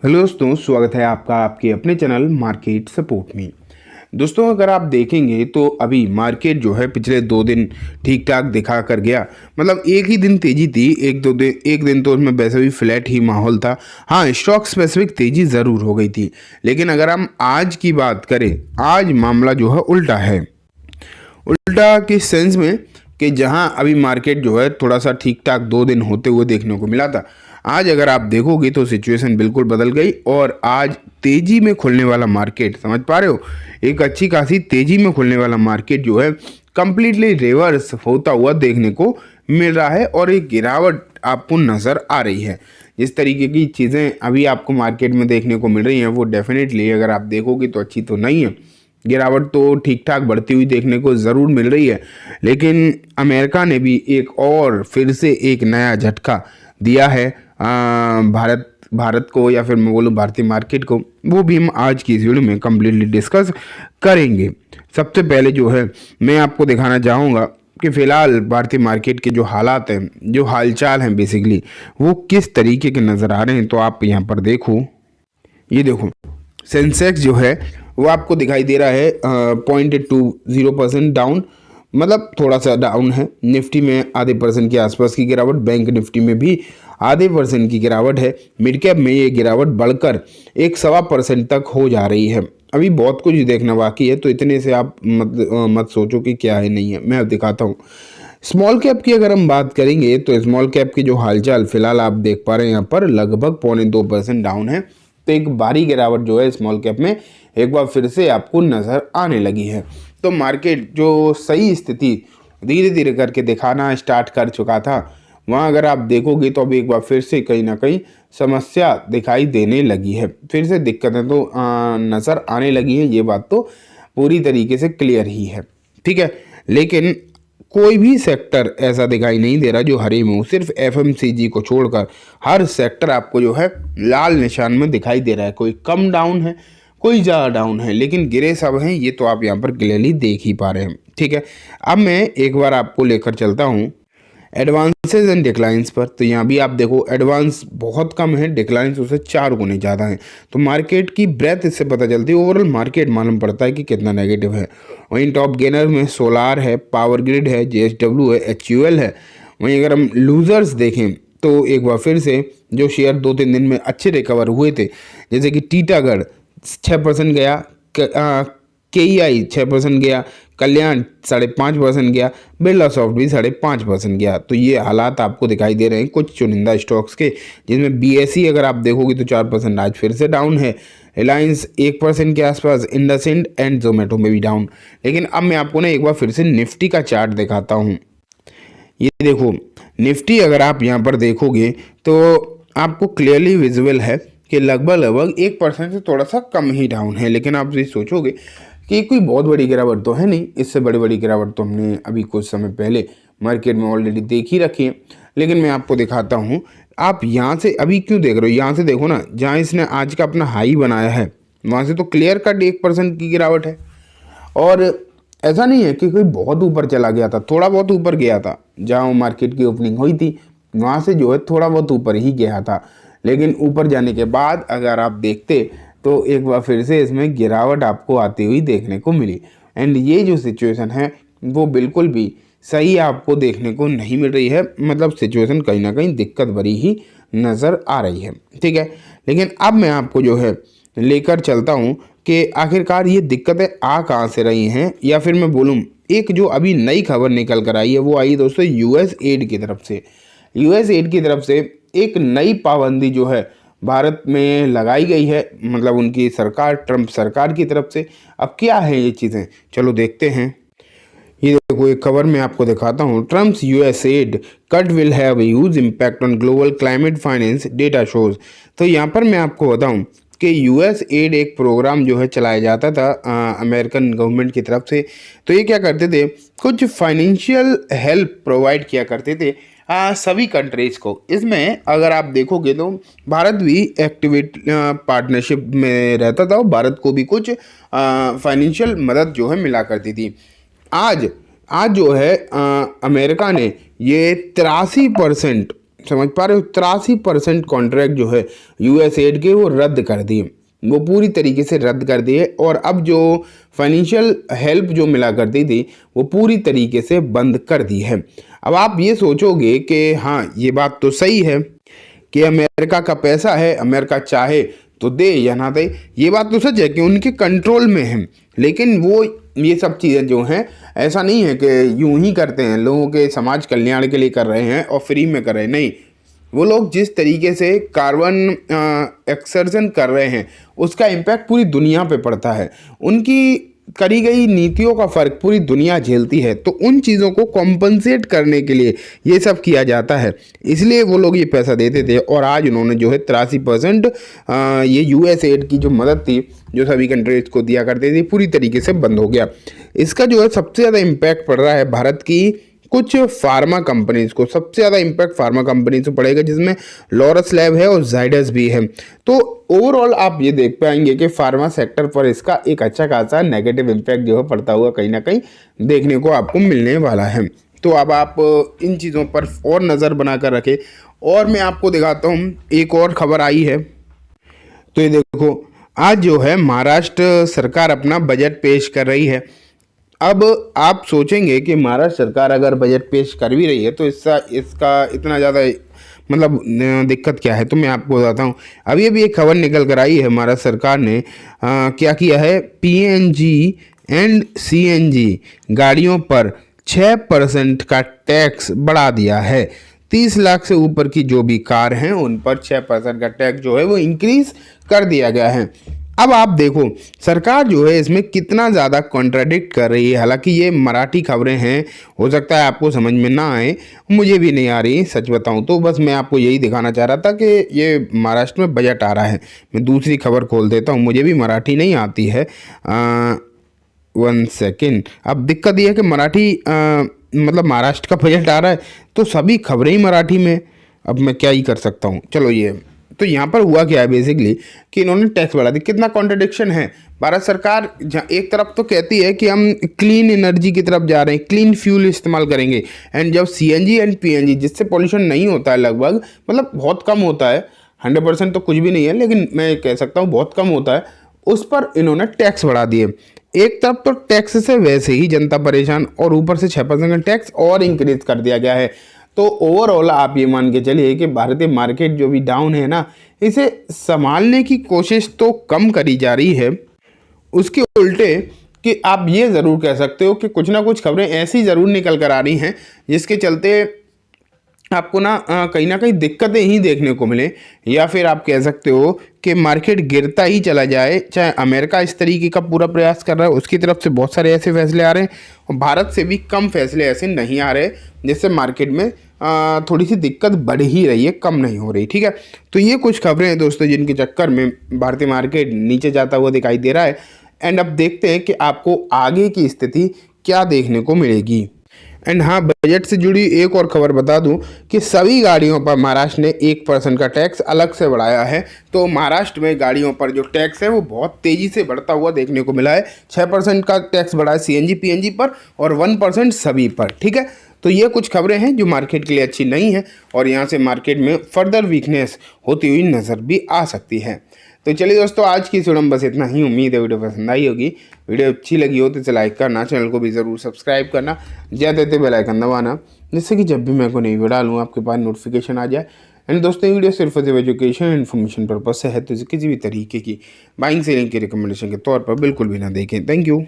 Hello दोस्तों, स्वागत है आपका आपके अपने चैनल मार्केट सपोर्ट में। दोस्तों, अगर आप देखेंगे तो अभी मार्केट जो है पिछले 2 दिन ठीक ठाक दिखा कर गया। मतलब एक ही दिन तेजी थी, एक दिन तो उसमें वैसे भी फ्लैट ही माहौल था। हाँ, स्टॉक स्पेसिफिक तेजी ज़रूर हो गई थी, लेकिन अगर हम आज की बात करें, आज मामला जो है उल्टा है। उल्टा किस सेंस में कि जहां अभी मार्केट जो है थोड़ा सा ठीक ठाक 2 दिन होते हुए देखने को मिला था, आज अगर आप देखोगे तो सिचुएशन बिल्कुल बदल गई और आज तेजी में खुलने वाला मार्केट, समझ पा रहे हो, एक अच्छी खासी तेजी में खुलने वाला मार्केट जो है कंप्लीटली रिवर्स होता हुआ देखने को मिल रहा है और एक गिरावट आपको नज़र आ रही है। जिस तरीके की चीज़ें अभी आपको मार्केट में देखने को मिल रही हैं वो डेफिनेटली अगर आप देखोगे तो अच्छी तो नहीं है। गिरावट तो ठीक ठाक बढ़ती हुई देखने को ज़रूर मिल रही है, लेकिन अमेरिका ने भी एक और फिर से एक नया झटका दिया है भारत को, या फिर मैं बोलूँ भारतीय मार्केट को। वो भी हम आज की इस वीडियो में कम्प्लीटली डिस्कस करेंगे। सबसे पहले जो है मैं आपको दिखाना चाहूँगा कि फ़िलहाल भारतीय मार्केट के जो हालात हैं, जो हालचाल हैं बेसिकली, वो किस तरीके के नज़र आ रहे हैं। तो आप यहाँ पर देखो, ये देखो सेंसेक्स जो है वो आपको दिखाई दे रहा है 0.20% डाउन, मतलब थोड़ा सा डाउन है। निफ्टी में आधे % के आसपास की गिरावट, बैंक निफ्टी में भी आधे % की गिरावट है। मिड कैप में ये गिरावट बढ़कर 1.25% तक हो जा रही है। अभी बहुत कुछ देखना बाकी है, तो इतने से आप मत सोचो कि क्या है नहीं है। मैं अब दिखाता हूँ। स्मॉल कैप की अगर हम बात करेंगे तो स्मॉल कैप की जो हालचाल फिलहाल आप देख पा रहे हैं, यहाँ पर लगभग 0.2% डाउन है। तो एक भारी गिरावट जो है स्मॉल कैप में एक बार फिर से आपको नज़र आने लगी है। तो मार्केट जो सही स्थिति धीरे धीरे करके दिखाना स्टार्ट कर चुका था, वहाँ अगर आप देखोगे तो अभी एक बार फिर से कहीं ना कहीं समस्या दिखाई देने लगी है। फिर से दिक्कतें तो नज़र आने लगी है, ये बात तो पूरी तरीके से क्लियर ही है, ठीक है। लेकिन कोई भी सेक्टर ऐसा दिखाई नहीं दे रहा जो हरे में हो। सिर्फ एफएमसीजी को छोड़कर हर सेक्टर आपको जो है लाल निशान में दिखाई दे रहा है। कोई कम डाउन है, कोई ज़्यादा डाउन है, लेकिन गिरे सब हैं, ये तो आप यहाँ पर क्लियरली देख ही पा रहे हैं, ठीक है। अब मैं एक बार आपको लेकर चलता हूँ एडवांसेज एंड डिक्लाइंस पर। तो यहाँ भी आप देखो एडवांस बहुत कम है, डिक्लाइंस उससे 4 गुने ज़्यादा हैं। तो मार्केट की ब्रेथ इससे पता चलती है, ओवरऑल मार्केट मालूम पड़ता है कि कितना नेगेटिव है। वहीं टॉप गेनर में सोलार है, पावर ग्रिड है, जेएसडब्ल्यू है, एचयूएल है। वहीं अगर हम लूजर्स देखें तो एक बार फिर से जो शेयर 2-3 दिन में अच्छे रिकवर हुए थे, जैसे कि टीटागढ़ 6% गया, केईआई 6% गया, कल्याण 5.5% गया, बिरला सॉफ्ट भी 5.5% गया। तो ये हालात आपको दिखाई दे रहे हैं कुछ चुनिंदा स्टॉक्स के, जिसमें बीएसई अगर आप देखोगे तो 4% आज फिर से डाउन है। रिलायंस 1% के आसपास, इंडसइंड एंड जोमेटो में भी डाउन। लेकिन अब मैं आपको ना एक बार फिर से निफ्टी का चार्ट दिखाता हूँ। ये देखो निफ्टी अगर आप यहाँ पर देखोगे तो आपको क्लियरली विजुअल है कि लगभग 1% से थोड़ा सा कम ही डाउन है। लेकिन आप ये सोचोगे कि कोई बहुत बड़ी गिरावट तो है नहीं, इससे बड़ी गिरावट तो हमने अभी कुछ समय पहले मार्केट में ऑलरेडी देख ही रखी है। लेकिन मैं आपको दिखाता हूँ, आप यहाँ से अभी क्यों देख रहे हो, यहाँ से देखो ना, जहाँ इसने आज का अपना हाई बनाया है वहाँ से तो क्लियर कट 1% की गिरावट है। और ऐसा नहीं है कि कोई बहुत ऊपर चला गया था, थोड़ा बहुत ऊपर गया था। जहाँ मार्केट की ओपनिंग हुई थी वहाँ से जो है थोड़ा बहुत ऊपर ही गया था, लेकिन ऊपर जाने के बाद अगर आप देखते तो एक बार फिर से इसमें गिरावट आपको आती हुई देखने को मिली। एंड ये जो सिचुएशन है वो बिल्कुल भी सही आपको देखने को नहीं मिल रही है। मतलब सिचुएशन कहीं ना कहीं दिक्कत भरी ही नज़र आ रही है, ठीक है। लेकिन अब मैं आपको जो है लेकर चलता हूँ कि आखिरकार ये दिक्कतें आ कहाँ से रही हैं, या फिर मैं बोलूँ एक जो अभी नई खबर निकल कर आई है वो आई दोस्तों यूएस एड की तरफ से। यूएस एड की तरफ से एक नई पाबंदी जो है भारत में लगाई गई है, मतलब उनकी सरकार, ट्रंप सरकार की तरफ से। अब क्या है ये चीज़ें, चलो देखते हैं। ये देखो एक खबर मैं आपको दिखाता हूँ। Trump's US add cut will have huge impact on global climate finance, data shows. तो यहाँ पर मैं आपको बताऊँ कि यूएस एड एक प्रोग्राम जो है चलाया जाता था अमेरिकन गवर्नमेंट की तरफ से। तो ये क्या करते थे, कुछ फाइनेंशियल हेल्प प्रोवाइड किया करते थे सभी कंट्रीज़ को। इसमें अगर आप देखोगे तो भारत भी एक्टिवेट पार्टनरशिप में रहता था और भारत को भी कुछ फाइनेंशियल मदद जो है मिला करती थी। आज जो है अमेरिका ने ये 83% समझ पा रहे हो, 83% कॉन्ट्रैक्ट जो है यूएसएड के वो रद्द कर दिए, वो पूरी तरीके से रद्द कर दिए। और अब जो फाइनेंशियल हेल्प जो मिला करती थी वो पूरी तरीके से बंद कर दी है। अब आप ये सोचोगे कि हाँ ये बात तो सही है कि अमेरिका का पैसा है, अमेरिका चाहे तो दे या ना दे, ये बात तो सच है कि उनके कंट्रोल में है। लेकिन वो ये सब चीज़ें जो हैं ऐसा नहीं है कि यूं ही करते हैं, लोगों के समाज कल्याण के लिए कर रहे हैं और फ्री में कर रहे हैं, नहीं। वो लोग जिस तरीके से कार्बन एक्सर्जन कर रहे हैं उसका इम्पैक्ट पूरी दुनिया पे पड़ता है, उनकी करी गई नीतियों का फ़र्क पूरी दुनिया झेलती है। तो उन चीज़ों को कॉम्पनसेट करने के लिए ये सब किया जाता है, इसलिए वो लोग ये पैसा देते थे। और आज उन्होंने जो है 83% ये यूएसएड की जो मदद थी जो सभी कंट्रीज को दिया करते थे पूरी तरीके से बंद हो गया। इसका जो है सबसे ज़्यादा इम्पैक्ट पड़ रहा है भारत की कुछ फार्मा कंपनीज को, सबसे ज़्यादा इम्पैक्ट फार्मा कंपनीज को पड़ेगा, जिसमें लॉरस लैब है और जाइडस भी है। तो ओवरऑल आप ये देख पाएंगे कि फार्मा सेक्टर पर इसका एक अच्छा खासा नेगेटिव इम्पैक्ट जो है पड़ता हुआ कहीं ना कहीं देखने को आपको मिलने वाला है। तो अब आप इन चीज़ों पर और नज़र बनाकर रखें। और मैं आपको दिखाता हूँ, एक और खबर आई है, तो ये देखो, आज जो है महाराष्ट्र सरकार अपना बजट पेश कर रही है। अब आप सोचेंगे कि महाराष्ट्र सरकार अगर बजट पेश कर भी रही है तो इसका इतना ज़्यादा मतलब दिक्कत क्या है, तो मैं आपको बताता हूँ। अभी अभी एक खबर निकल कर आई है, महाराष्ट्र सरकार ने क्या किया है, पीएनजी एंड सीएनजी गाड़ियों पर 6% का टैक्स बढ़ा दिया है। 30 लाख से ऊपर की जो भी कार हैं उन पर 6% का टैक्स जो है वो इंक्रीज कर दिया गया है। अब आप देखो सरकार जो है इसमें कितना ज़्यादा कॉन्ट्राडिक्ट कर रही है। हालांकि ये मराठी खबरें हैं, हो सकता है आपको समझ में ना आए, मुझे भी नहीं आ रही सच बताऊं तो। बस मैं आपको यही दिखाना चाह रहा था कि ये महाराष्ट्र में बजट आ रहा है। मैं दूसरी खबर खोल देता हूं, मुझे भी मराठी नहीं आती है, 1 सेकेंड। अब दिक्कत ये है कि मराठी मतलब महाराष्ट्र का बजट आ रहा है तो सभी खबरें ही मराठी में, अब मैं क्या ही कर सकता हूँ। चलो ये तो यहाँ पर हुआ क्या है बेसिकली कि इन्होंने टैक्स बढ़ा दी। कितना कॉन्ट्रडिक्शन है, भारत सरकार एक तरफ तो कहती है कि हम क्लीन एनर्जी की तरफ जा रहे हैं, क्लीन फ्यूल इस्तेमाल करेंगे, एंड जब सीएनजी एंड पीएनजी जिससे पॉल्यूशन नहीं होता है, लगभग मतलब बहुत कम होता है, 100% तो कुछ भी नहीं है लेकिन मैं कह सकता हूँ बहुत कम होता है, उस पर इन्होंने टैक्स बढ़ा दिए। एक तरफ तो टैक्स से वैसे ही जनता परेशान और ऊपर से 6% का टैक्स और इंक्रीज कर दिया गया है। तो ओवरऑल आप ये मान के चलिए कि भारतीय मार्केट जो भी डाउन है ना, इसे संभालने की कोशिश तो कम करी जा रही है, उसके उल्टे कि आप ये ज़रूर कह सकते हो कि कुछ ना कुछ खबरें ऐसी ज़रूर निकल कर आ रही हैं जिसके चलते आपको कहीं ना कहीं दिक्कतें ही देखने को मिले, या फिर आप कह सकते हो कि मार्केट गिरता ही चला जाए। चाहे अमेरिका इस तरीके का पूरा प्रयास कर रहा है, उसकी तरफ से बहुत सारे ऐसे फैसले आ रहे हैं और भारत से भी कम फैसले ऐसे नहीं आ रहे, जिससे मार्केट में थोड़ी सी दिक्कत बढ़ ही रही है, कम नहीं हो रही। ठीक है, तो ये कुछ खबरें हैं दोस्तों जिनके चक्कर में भारतीय मार्केट नीचे जाता हुआ दिखाई दे रहा है। एंड अब देखते हैं कि आपको आगे की स्थिति क्या देखने को मिलेगी। एंड हाँ, बजट से जुड़ी एक और खबर बता दूं कि सभी गाड़ियों पर महाराष्ट्र ने 1% का टैक्स अलग से बढ़ाया है। तो महाराष्ट्र में गाड़ियों पर जो टैक्स है वो बहुत तेज़ी से बढ़ता हुआ देखने को मिला है। 6% का टैक्स बढ़ा है सीएनजी पीएनजी पर और 1% सभी पर। ठीक है, तो ये कुछ खबरें हैं जो मार्केट के लिए अच्छी नहीं है और यहाँ से मार्केट में फर्दर वीकनेस होती हुई नज़र भी आ सकती है। तो चलिए दोस्तों, आज की इस वीडियो में बस इतना ही। उम्मीद है वीडियो पसंद आई होगी। वीडियो अच्छी लगी हो तो इसे लाइक करना, चैनल को भी ज़रूर सब्सक्राइब करना, ज़्यादा देते बेल आइकन दबाना, जिससे कि जब भी मैं कोई नई वीडियो डालूँ आपके पास नोटिफिकेशन आ जाए। एंड दोस्तों, ये वीडियो सिर्फ और सिर्फ एजुकेशन इन्फॉर्मेशन पर्पज से है, तो किसी भी तरीके की बाइंग सेलिंग की रिकमेंडेशन के तौर पर बिल्कुल भी ना देखें। Thank you.